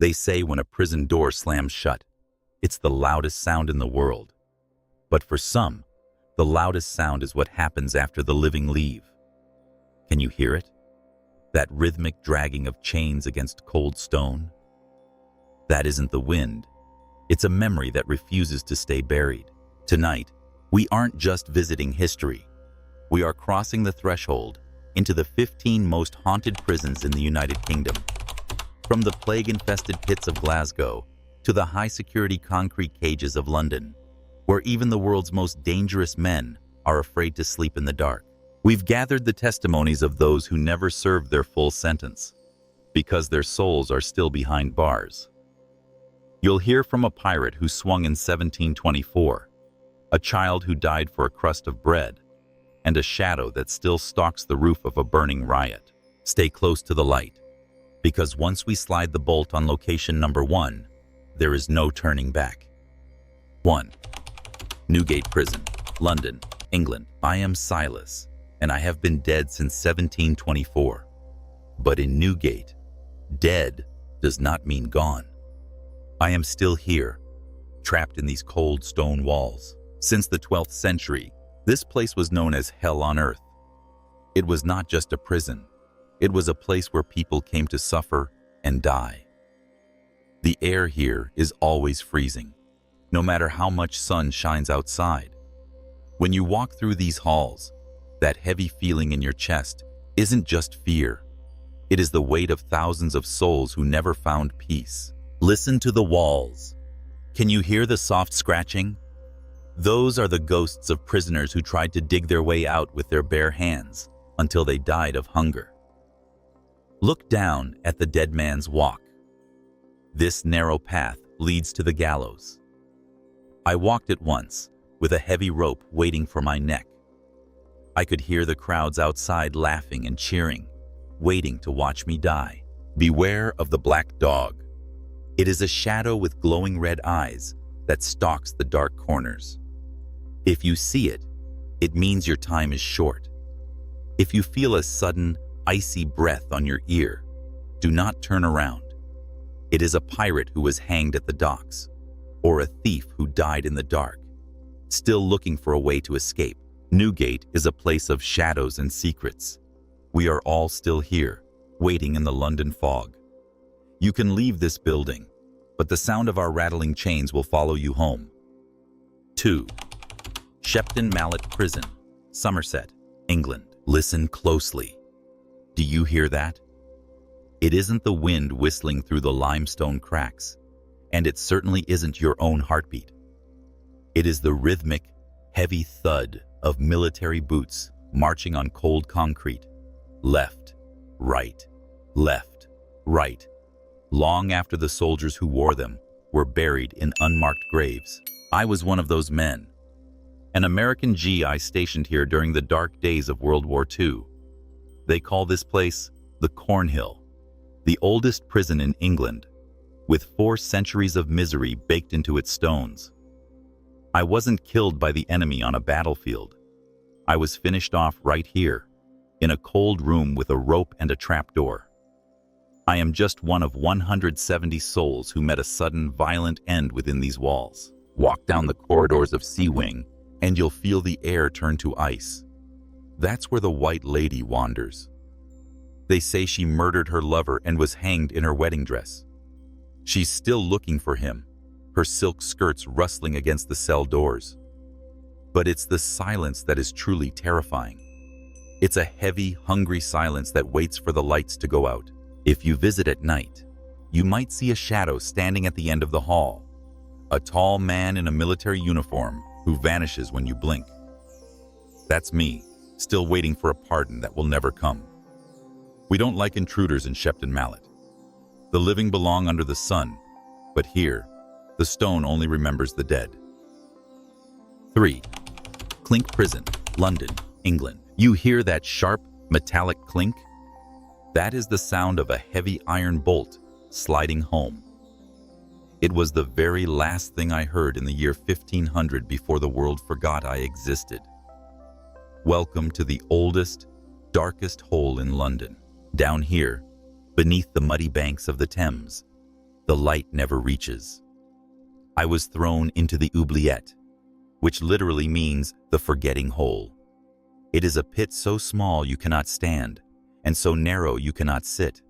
They say when a prison door slams shut, it's the loudest sound in the world. But for some, the loudest sound is what happens after the living leave. Can you hear it? That rhythmic dragging of chains against cold stone? That isn't the wind. It's a memory that refuses to stay buried. Tonight, we aren't just visiting history. We are crossing the threshold into the 15 most haunted prisons in the United Kingdom. From the plague-infested pits of Glasgow to the high-security concrete cages of London, where even the world's most dangerous men are afraid to sleep in the dark. We've gathered the testimonies of those who never served their full sentence, because their souls are still behind bars. You'll hear from a pirate who swung in 1724, a child who died for a crust of bread, and a shadow that still stalks the roof of a burning riot. Stay close to the light, because once we slide the bolt on location number 1, there is no turning back. 1. Newgate Prison, London, England. I am Silas, and I have been dead since 1724. But in Newgate, dead does not mean gone. I am still here, trapped in these cold stone walls. Since the 12th century, this place was known as Hell on Earth. It was not just a prison. It was a place where people came to suffer and die. The air here is always freezing, no matter how much sun shines outside. When you walk through these halls, that heavy feeling in your chest isn't just fear. It is the weight of thousands of souls who never found peace. Listen to the walls. Can you hear the soft scratching? Those are the ghosts of prisoners who tried to dig their way out with their bare hands until they died of hunger. Look down at the dead man's walk. This narrow path leads to the gallows. I walked it once, with a heavy rope waiting for my neck. I could hear the crowds outside laughing and cheering, waiting to watch me die. Beware of the black dog. It is a shadow with glowing red eyes that stalks the dark corners. If you see it, it means your time is short. If you feel a sudden, icy breath on your ear, do not turn around. It is a pirate who was hanged at the docks, or a thief who died in the dark, still looking for a way to escape. Newgate is a place of shadows and secrets. We are all still here, waiting in the London fog. You can leave this building, but the sound of our rattling chains will follow you home. 2. Shepton Mallet Prison, Somerset, England. Listen closely. Do you hear that? It isn't the wind whistling through the limestone cracks, and it certainly isn't your own heartbeat. It is the rhythmic, heavy thud of military boots marching on cold concrete. Left, right, left, right. Long after the soldiers who wore them were buried in unmarked graves. I was one of those men. An American GI stationed here during the dark days of World War II. They call this place the Cornhill, the oldest prison in England, with 4 centuries of misery baked into its stones. I wasn't killed by the enemy on a battlefield. I was finished off right here, in a cold room with a rope and a trapdoor. I am just one of 170 souls who met a sudden, violent end within these walls. Walk down the corridors of C Wing, and you'll feel the air turn to ice. That's where the White Lady wanders. They say she murdered her lover and was hanged in her wedding dress. She's still looking for him, her silk skirts rustling against the cell doors. But it's the silence that is truly terrifying. It's a heavy, hungry silence that waits for the lights to go out. If you visit at night, you might see a shadow standing at the end of the hall, a tall man in a military uniform who vanishes when you blink. That's me, still waiting for a pardon that will never come. We don't like intruders in Shepton Mallet. The living belong under the sun, but here, the stone only remembers the dead. 3. Clink Prison, London, England. You hear that sharp, metallic clink? That is the sound of a heavy iron bolt sliding home. It was the very last thing I heard in the year 1500 before the world forgot I existed. Welcome to the oldest, darkest hole in London. Down here, beneath the muddy banks of the Thames, The light never reaches. I was thrown into the oubliette, which literally means the forgetting hole. It is a pit so small you cannot stand, and so narrow you cannot sit.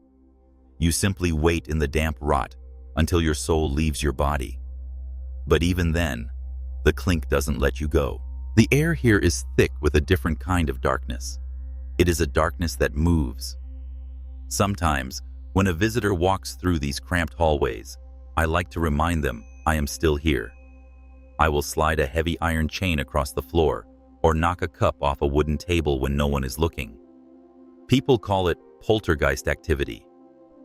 You simply wait in the damp rot until your soul leaves your body. But even then, the clink doesn't let you go. The air here is thick with a different kind of darkness. It is a darkness that moves. Sometimes, when a visitor walks through these cramped hallways, I like to remind them I am still here. I will slide a heavy iron chain across the floor or knock a cup off a wooden table when no one is looking. People call it poltergeist activity,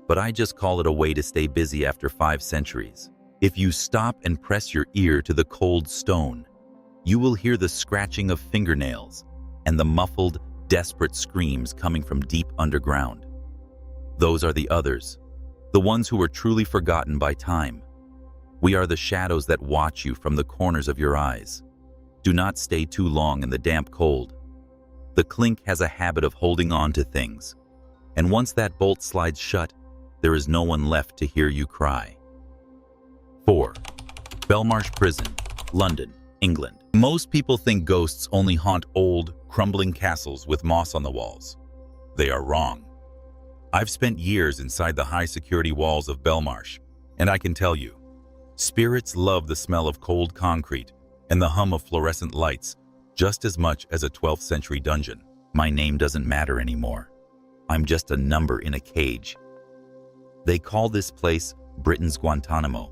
but I just call it a way to stay busy after 5 centuries. If you stop and press your ear to the cold stone, you will hear the scratching of fingernails and the muffled, desperate screams coming from deep underground. Those are the others, the ones who were truly forgotten by time. We are the shadows that watch you from the corners of your eyes. Do not stay too long in the damp cold. The clink has a habit of holding on to things, and once that bolt slides shut, there is no one left to hear you cry. 4. Belmarsh Prison, London, England. Most people think ghosts only haunt old, crumbling castles with moss on the walls. They are wrong. I've spent years inside the high-security walls of Belmarsh, and I can tell you, spirits love the smell of cold concrete and the hum of fluorescent lights just as much as a 12th century dungeon. My name doesn't matter anymore. I'm just a number in a cage. They call this place Britain's Guantanamo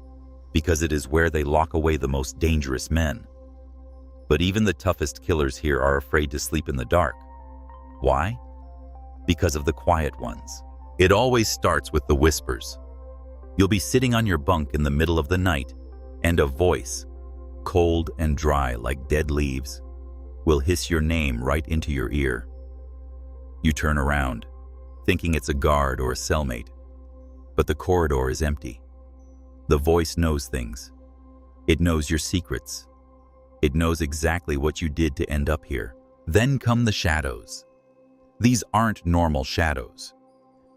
because it is where they lock away the most dangerous men. But even the toughest killers here are afraid to sleep in the dark. Why? Because of the quiet ones. It always starts with the whispers. You'll be sitting on your bunk in the middle of the night, and a voice, cold and dry like dead leaves, will hiss your name right into your ear. You turn around, thinking it's a guard or a cellmate, but the corridor is empty. The voice knows things. It knows your secrets. It knows exactly what you did to end up here. Then come the shadows. These aren't normal shadows.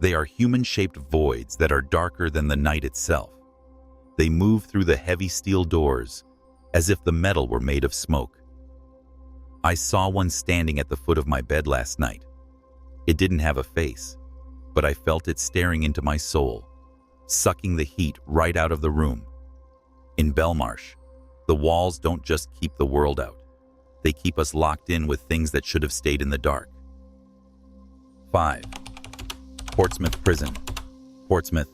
They are human-shaped voids that are darker than the night itself. They move through the heavy steel doors as if the metal were made of smoke. I saw one standing at the foot of my bed last night. It didn't have a face, but I felt it staring into my soul, sucking the heat right out of the room. In Belmarsh, the walls don't just keep the world out. They keep us locked in with things that should have stayed in the dark. 5. Portsmouth Prison, Portsmouth,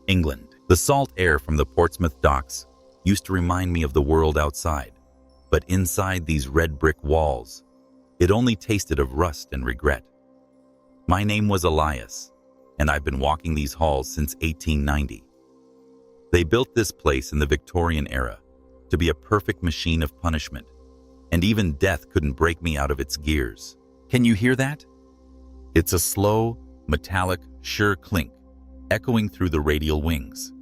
England. The salt air from the Portsmouth docks used to remind me of the world outside, but inside these red brick walls, it only tasted of rust and regret. My name was Elias, and I've been walking these halls since 1890. They built this place in the Victorian era to be a perfect machine of punishment, and even death couldn't break me out of its gears. Can you hear that? It's a slow, metallic, sure clink, echoing through the radial wings.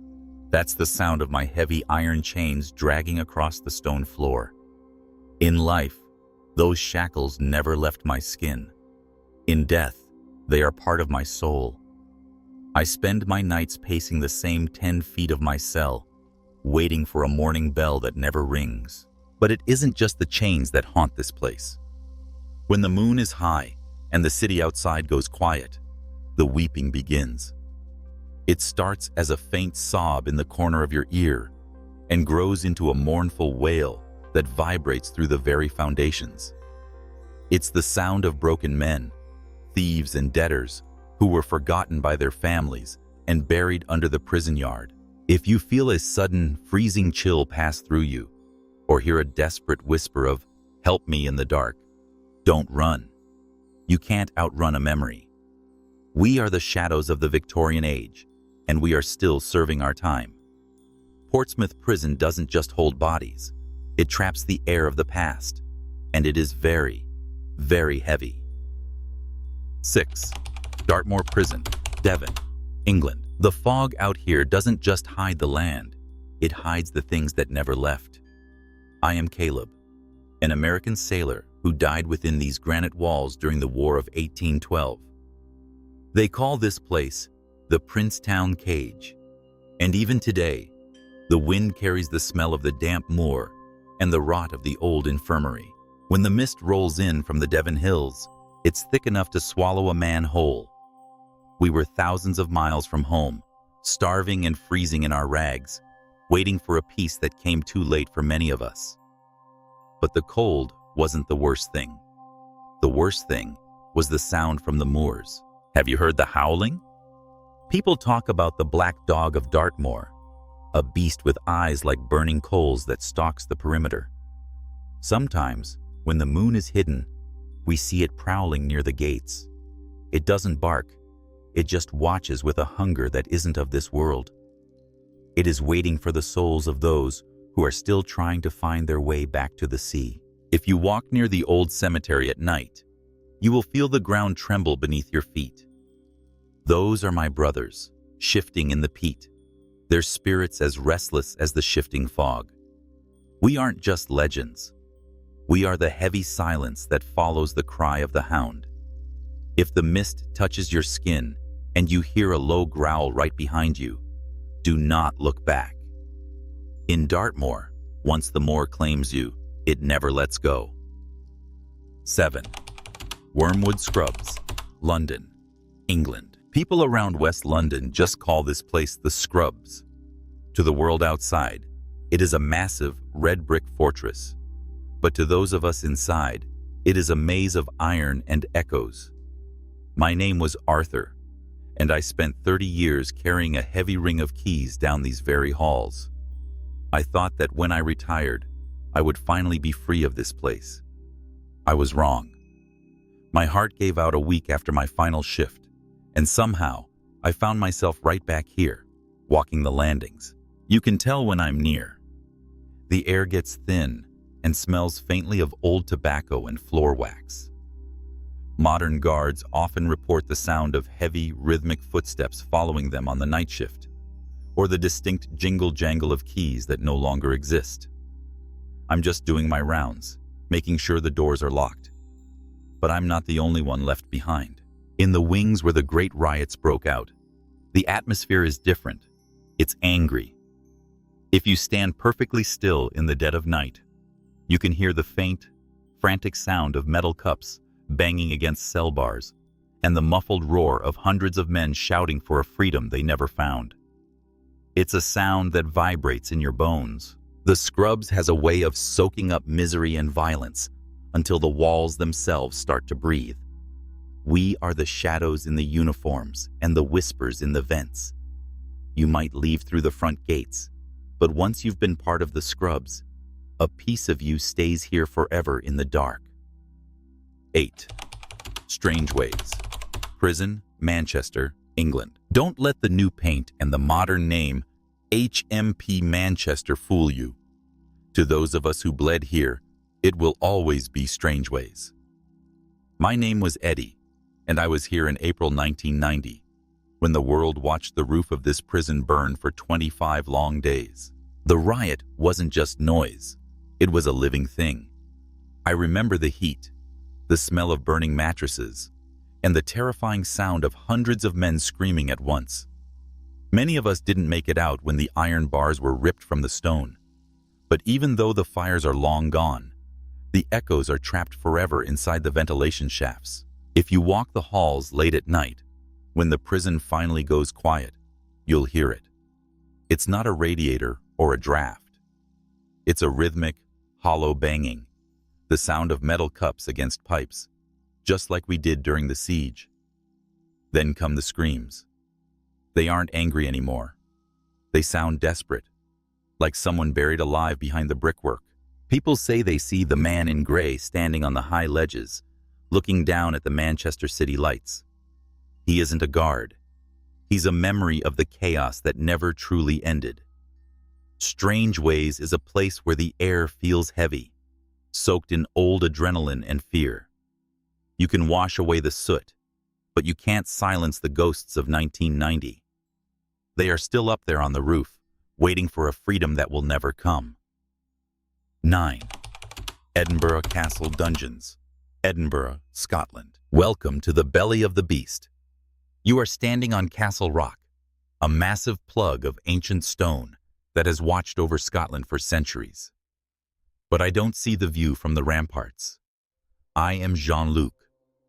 That's the sound of my heavy iron chains dragging across the stone floor. In life, those shackles never left my skin. In death, they are part of my soul. I spend my nights pacing the same 10 feet of my cell, waiting for a morning bell that never rings. But it isn't just the chains that haunt this place. When the moon is high and the city outside goes quiet, the weeping begins. It starts as a faint sob in the corner of your ear and grows into a mournful wail that vibrates through the very foundations. It's the sound of broken men, thieves and debtors who were forgotten by their families and buried under the prison yard. If you feel a sudden, freezing chill pass through you, or hear a desperate whisper of, "Help me," in the dark, don't run. You can't outrun a memory. We are the shadows of the Victorian age, and we are still serving our time. Portsmouth Prison doesn't just hold bodies. It traps the air of the past, and it is very, very heavy. 6. Dartmoor Prison, Devon, England. The fog out here doesn't just hide the land, it hides the things that never left. I am Caleb, an American sailor who died within these granite walls during the War of 1812. They call this place the Princetown Cage, And even today, the wind carries the smell of the damp moor and the rot of the old infirmary. When the mist rolls in from the Devon Hills, it's thick enough to swallow a man whole. We were thousands of miles from home, starving and freezing in our rags, waiting for a peace that came too late for many of us. But the cold wasn't the worst thing. The worst thing was the sound from the moors. Have you heard the howling? People talk about the black dog of Dartmoor, a beast with eyes like burning coals that stalks the perimeter. Sometimes, when the moon is hidden, we see it prowling near the gates. It doesn't bark. It just watches with a hunger that isn't of this world. It is waiting for the souls of those who are still trying to find their way back to the sea. If you walk near the old cemetery at night, you will feel the ground tremble beneath your feet. Those are my brothers, shifting in the peat, their spirits as restless as the shifting fog. We aren't just legends. We are the heavy silence that follows the cry of the hound. If the mist touches your skin and you hear a low growl right behind you, do not look back. In Dartmoor, once the moor claims you, it never lets go. 7. Wormwood Scrubs, London, England. People around West London just call this place the Scrubs. To the world outside, it is a massive red brick fortress. But to those of us inside, it is a maze of iron and echoes. My name was Arthur, and I spent 30 years carrying a heavy ring of keys down these very halls. I thought that when I retired, I would finally be free of this place. I was wrong. My heart gave out a week after my final shift, and somehow I found myself right back here, walking the landings. You can tell when I'm near. The air gets thin and smells faintly of old tobacco and floor wax. Modern guards often report the sound of heavy, rhythmic footsteps following them on the night shift, or the distinct jingle-jangle of keys that no longer exist. I'm just doing my rounds, making sure the doors are locked. But I'm not the only one left behind. In the wings where the great riots broke out, the atmosphere is different. It's angry. If you stand perfectly still in the dead of night, you can hear the faint, frantic sound of metal cups banging against cell bars and the muffled roar of hundreds of men shouting for a freedom they never found. It's a sound that vibrates in your bones. The Scrubs has a way of soaking up misery and violence until the walls themselves start to breathe. We are the shadows in the uniforms and the whispers in the vents. You might leave through the front gates, but once you've been part of the Scrubs, a piece of you stays here forever in the dark. 8. Strange Ways. Prison, Manchester, England. Don't let the new paint and the modern name HMP Manchester fool you. To those of us who bled here, it will always be Strange Ways. My name was Eddie, and I was here in April 1990, when the world watched the roof of this prison burn for 25 long days. The riot wasn't just noise. It was a living thing. I remember the heat, the smell of burning mattresses, and the terrifying sound of hundreds of men screaming at once. Many of us didn't make it out when the iron bars were ripped from the stone. But even though the fires are long gone, the echoes are trapped forever inside the ventilation shafts. If you walk the halls late at night, when the prison finally goes quiet, you'll hear it. It's not a radiator or a draft. It's a rhythmic, hollow banging, the sound of metal cups against pipes, just like we did during the siege. Then come the screams. They aren't angry anymore. They sound desperate, like someone buried alive behind the brickwork. People say they see the man in gray standing on the high ledges, looking down at the Manchester city lights. He isn't a guard. He's a memory of the chaos that never truly ended. Strange Ways is a place where the air feels heavy, soaked in old adrenaline and fear. You can wash away the soot, but you can't silence the ghosts of 1990. They are still up there on the roof, waiting for a freedom that will never come. 9. Edinburgh Castle Dungeons, Edinburgh, Scotland. Welcome to the belly of the beast. You are standing on Castle Rock, a massive plug of ancient stone that has watched over Scotland for centuries. But I don't see the view from the ramparts. I am Jean-Luc,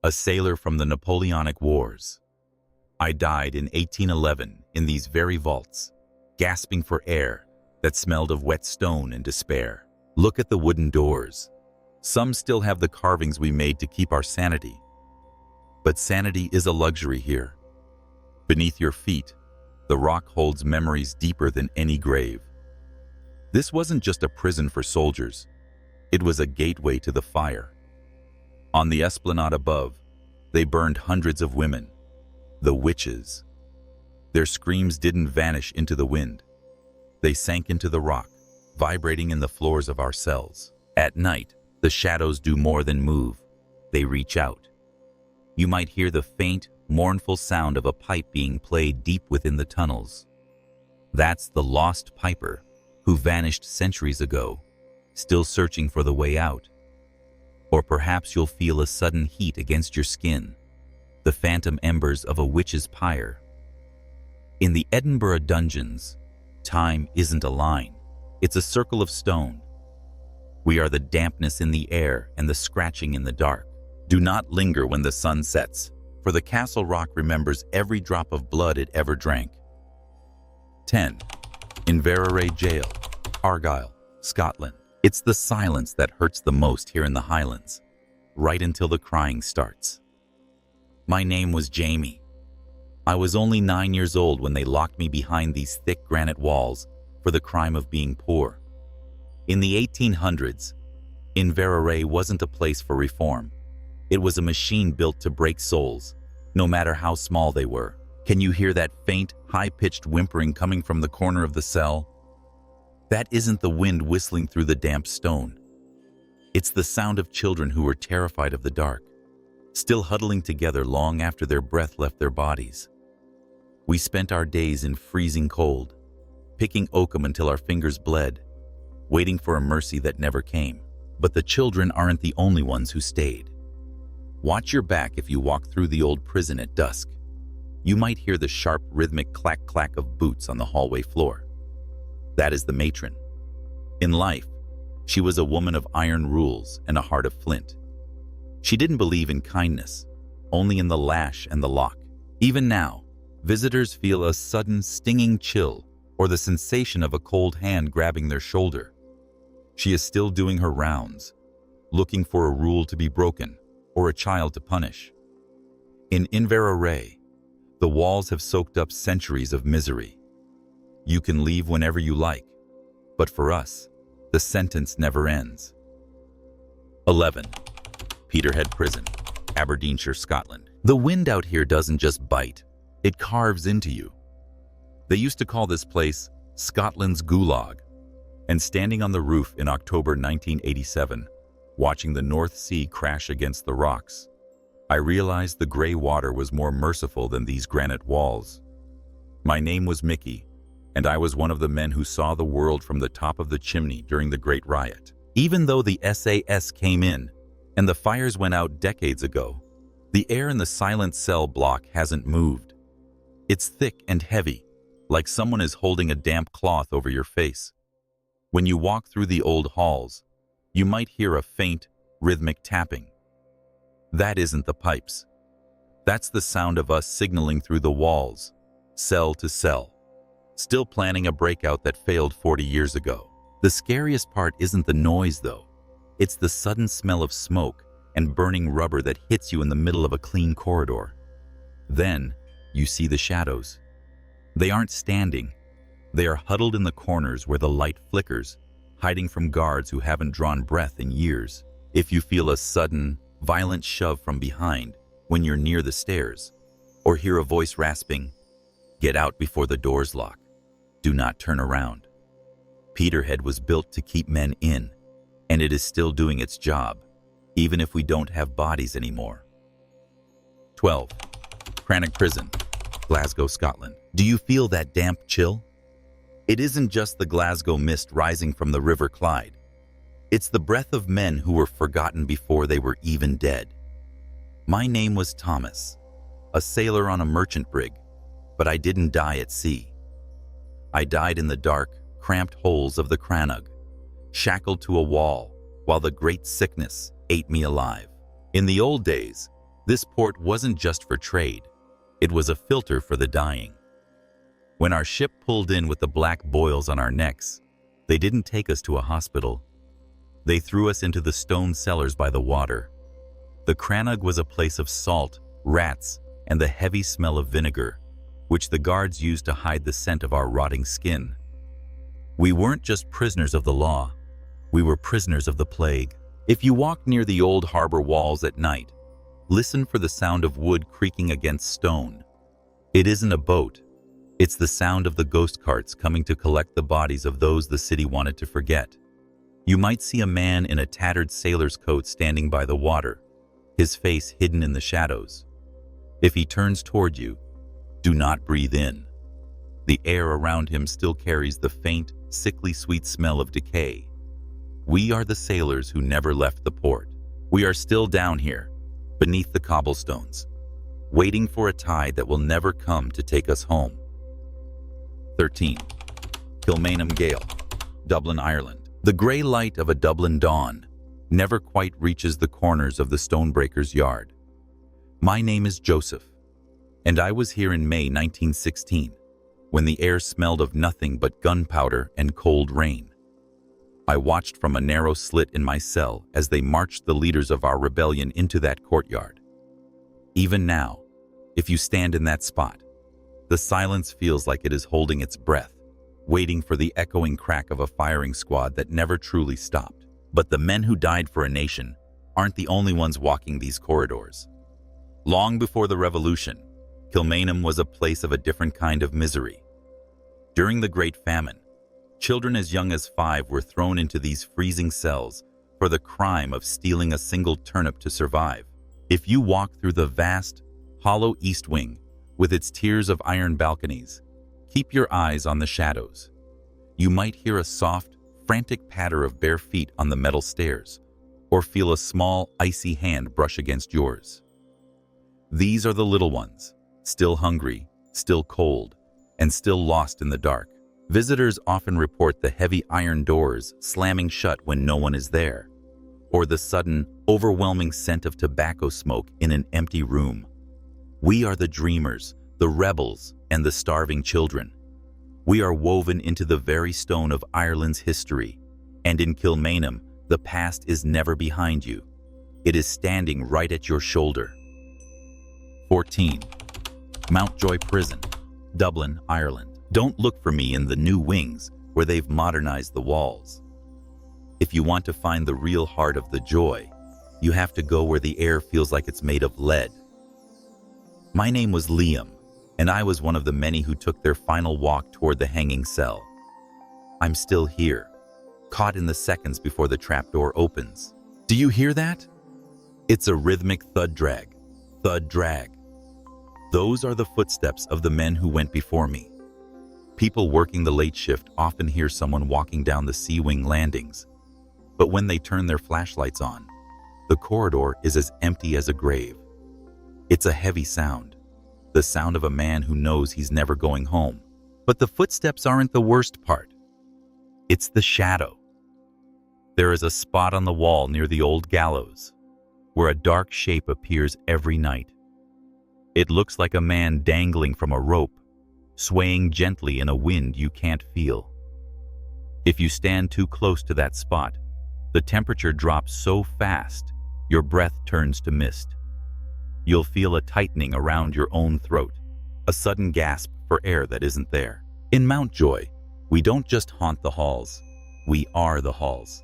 a sailor from the Napoleonic Wars. I died in 1811 in these very vaults, gasping for air that smelled of wet stone and despair. Look at the wooden doors. Some still have the carvings we made to keep our sanity. But sanity is a luxury here. Beneath your feet, the rock holds memories deeper than any grave. This wasn't just a prison for soldiers. It was a gateway to the fire. On the esplanade above, they burned hundreds of women, the witches. Their screams didn't vanish into the wind. They sank into the rock, vibrating in the floors of our cells. At night, the shadows do more than move. They reach out. You might hear the faint, mournful sound of a pipe being played deep within the tunnels. That's the lost piper who vanished centuries ago, still searching for the way out. Or perhaps you'll feel a sudden heat against your skin, the phantom embers of a witch's pyre. In the Edinburgh dungeons, time isn't a line, it's a circle of stone. We are the dampness in the air and the scratching in the dark. Do not linger when the sun sets, for the castle rock remembers every drop of blood it ever drank. 10. Inverary Jail, Argyll, Scotland. It's the silence that hurts the most here in the Highlands, right until the crying starts. My name was Jamie. I was only 9 years old when they locked me behind these thick granite walls for the crime of being poor. In the 1800s, Inverary wasn't a place for reform. It was a machine built to break souls, no matter how small they were. Can you hear that faint, high-pitched whimpering coming from the corner of the cell? That isn't the wind whistling through the damp stone. It's the sound of children who were terrified of the dark, still huddling together long after their breath left their bodies. We spent our days in freezing cold, picking oakum until our fingers bled, waiting for a mercy that never came. But the children aren't the only ones who stayed. Watch your back if you walk through the old prison at dusk. You might hear the sharp, rhythmic clack-clack of boots on the hallway floor. That is the matron. In life, she was a woman of iron rules and a heart of flint. She didn't believe in kindness, only in the lash and the lock. Even now, visitors feel a sudden stinging chill or the sensation of a cold hand grabbing their shoulder. She is still doing her rounds, looking for a rule to be broken or a child to punish. In Inverary, the walls have soaked up centuries of misery. You can leave whenever you like, but for us, the sentence never ends. 11. Peterhead Prison, Aberdeenshire, Scotland. The wind out here doesn't just bite, it carves into you. They used to call this place Scotland's Gulag, and standing on the roof in October 1987, watching the North Sea crash against the rocks, I realized the gray water was more merciful than these granite walls. My name was Mickey, and I was one of the men who saw the world from the top of the chimney during the Great Riot. Even though the SAS came in and the fires went out decades ago, the air in the silent cell block hasn't moved. It's thick and heavy, like someone is holding a damp cloth over your face. When you walk through the old halls, you might hear a faint, rhythmic tapping. That isn't the pipes. That's the sound of us signaling through the walls, cell to cell, still planning a breakout that failed 40 years ago. The scariest part isn't the noise, though. It's the sudden smell of smoke and burning rubber that hits you in the middle of a clean corridor. Then, you see the shadows. They aren't standing. They are huddled in the corners where the light flickers, hiding from guards who haven't drawn breath in years. If you feel a sudden, violent shove from behind when you're near the stairs, or hear a voice rasping, "Get out before the doors lock. Do not turn around." Peterhead was built to keep men in, and it is still doing its job, even if we don't have bodies anymore. 12. Cranach Prison, Glasgow, Scotland. Do you feel that damp chill? It isn't just the Glasgow mist rising from the River Clyde. It's the breath of men who were forgotten before they were even dead. My name was Thomas, a sailor on a merchant brig, But I didn't die at sea. I died in the dark, cramped holes of the crannog, shackled to a wall while the great sickness ate me alive. In the old days, this port wasn't just for trade. It was a filter for the dying. When our ship pulled in with the black boils on our necks, they didn't take us to a hospital. They threw us into the stone cellars by the water. The crannog was a place of salt, rats, and the heavy smell of vinegar, which the guards used to hide the scent of our rotting skin. We weren't just prisoners of the law. We were prisoners of the plague. If you walk near the old harbor walls at night, listen for the sound of wood creaking against stone. It isn't a boat. It's the sound of the ghost carts coming to collect the bodies of those the city wanted to forget. You might see a man in a tattered sailor's coat standing by the water, his face hidden in the shadows. If he turns toward you, do not breathe in. The air around him still carries the faint, sickly sweet smell of decay. We are the sailors who never left the port. We are still down here, beneath the cobblestones, waiting for a tide that will never come to take us home. 13. Kilmainham Gale, Dublin, Ireland. The grey light of a Dublin dawn never quite reaches the corners of the stonebreaker's yard. My name is Joseph, and I was here in May 1916, when the air smelled of nothing but gunpowder and cold rain. I watched from a narrow slit in my cell as they marched the leaders of our rebellion into that courtyard. Even now, if you stand in that spot, the silence feels like it is holding its breath, waiting for the echoing crack of a firing squad that never truly stopped. But the men who died for a nation aren't the only ones walking these corridors. Long before the Revolution, Kilmainham was a place of a different kind of misery. During the Great Famine, children as young as 5 were thrown into these freezing cells for the crime of stealing a single turnip to survive. If you walk through the vast, hollow East Wing with its tiers of iron balconies, keep your eyes on the shadows. You might hear a soft, frantic patter of bare feet on the metal stairs, or feel a small, icy hand brush against yours. These are the little ones, still hungry, still cold, and still lost in the dark. Visitors often report the heavy iron doors slamming shut when no one is there, or the sudden, overwhelming scent of tobacco smoke in an empty room. We are the dreamers, the rebels, and the starving children. We are woven into the very stone of Ireland's history, and in Kilmainham, the past is never behind you. It is standing right at your shoulder. 14. Mountjoy Prison, Dublin, Ireland. Don't look for me in the new wings where they've modernized the walls. If you want to find the real heart of the joy, you have to go where the air feels like it's made of lead. My name was Liam, and I was one of the many who took their final walk toward the hanging cell. I'm still here, caught in the seconds before the trapdoor opens. Do you hear that? It's a rhythmic thud drag. Thud drag. Those are the footsteps of the men who went before me. People working the late shift often hear someone walking down the sea wing landings, but when they turn their flashlights on, the corridor is as empty as a grave. It's a heavy sound, the sound of a man who knows he's never going home. But the footsteps aren't the worst part. It's the shadow. There is a spot on the wall near the old gallows, where a dark shape appears every night. It looks like a man dangling from a rope, swaying gently in a wind you can't feel. If you stand too close to that spot, the temperature drops so fast, your breath turns to mist. You'll feel a tightening around your own throat, a sudden gasp for air that isn't there. In Mountjoy, we don't just haunt the halls, we are the halls.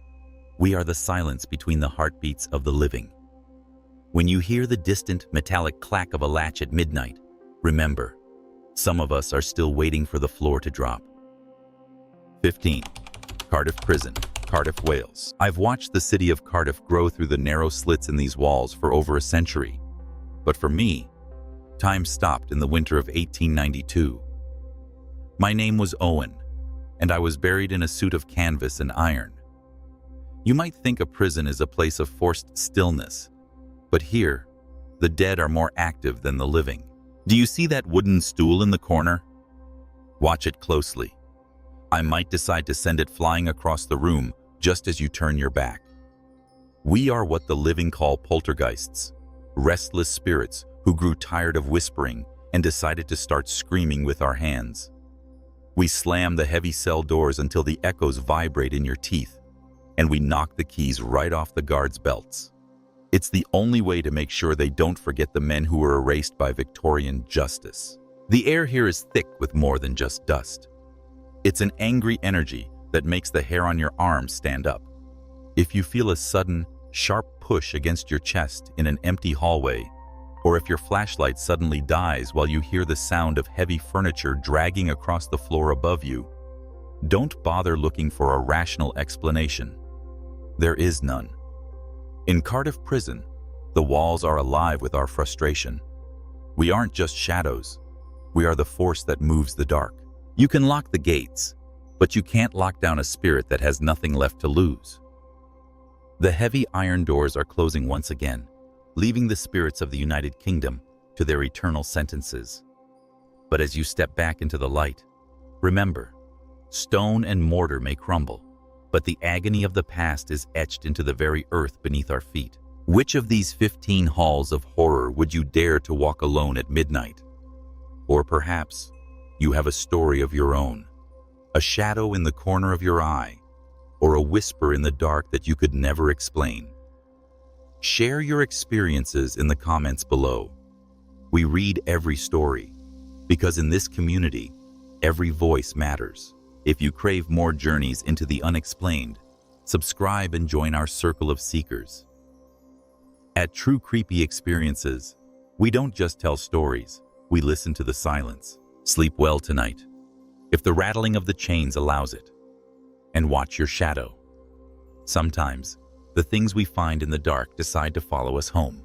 We are the silence between the heartbeats of the living. When you hear the distant metallic clack of a latch at midnight, remember, some of us are still waiting for the floor to drop. 15. Cardiff Prison, Cardiff, Wales. I've watched the city of Cardiff grow through the narrow slits in these walls for over a century. But for me, time stopped in the winter of 1892. My name was Owen, and I was buried in a suit of canvas and iron. You might think a prison is a place of forced stillness, but here, the dead are more active than the living. Do you see that wooden stool in the corner? Watch it closely. I might decide to send it flying across the room just as you turn your back. We are what the living call poltergeists, restless spirits who grew tired of whispering and decided to start screaming with our hands. We slam the heavy cell doors until the echoes vibrate in your teeth, and we knock the keys right off the guards' belts. It's the only way to make sure they don't forget the men who were erased by Victorian justice. The air here is thick with more than just dust. It's an angry energy that makes the hair on your arms stand up. If you feel a sudden, sharp push against your chest in an empty hallway, or if your flashlight suddenly dies while you hear the sound of heavy furniture dragging across the floor above you, don't bother looking for a rational explanation. There is none. In Cardiff Prison, the walls are alive with our frustration. We aren't just shadows. We are the force that moves the dark. You can lock the gates, but you can't lock down a spirit that has nothing left to lose. The heavy iron doors are closing once again, leaving the spirits of the United Kingdom to their eternal sentences. But as you step back into the light, remember, stone and mortar may crumble, but the agony of the past is etched into the very earth beneath our feet. Which of these 15 halls of horror would you dare to walk alone at midnight? Or perhaps you have a story of your own, a shadow in the corner of your eye, or a whisper in the dark that you could never explain. Share your experiences in the comments below. We read every story, because in this community, every voice matters. If you crave more journeys into the unexplained, subscribe and join our circle of seekers. At True Creepy Experiences, we don't just tell stories, we listen to the silence. Sleep well tonight, if the rattling of the chains allows it, and watch your shadow. Sometimes, the things we find in the dark decide to follow us home.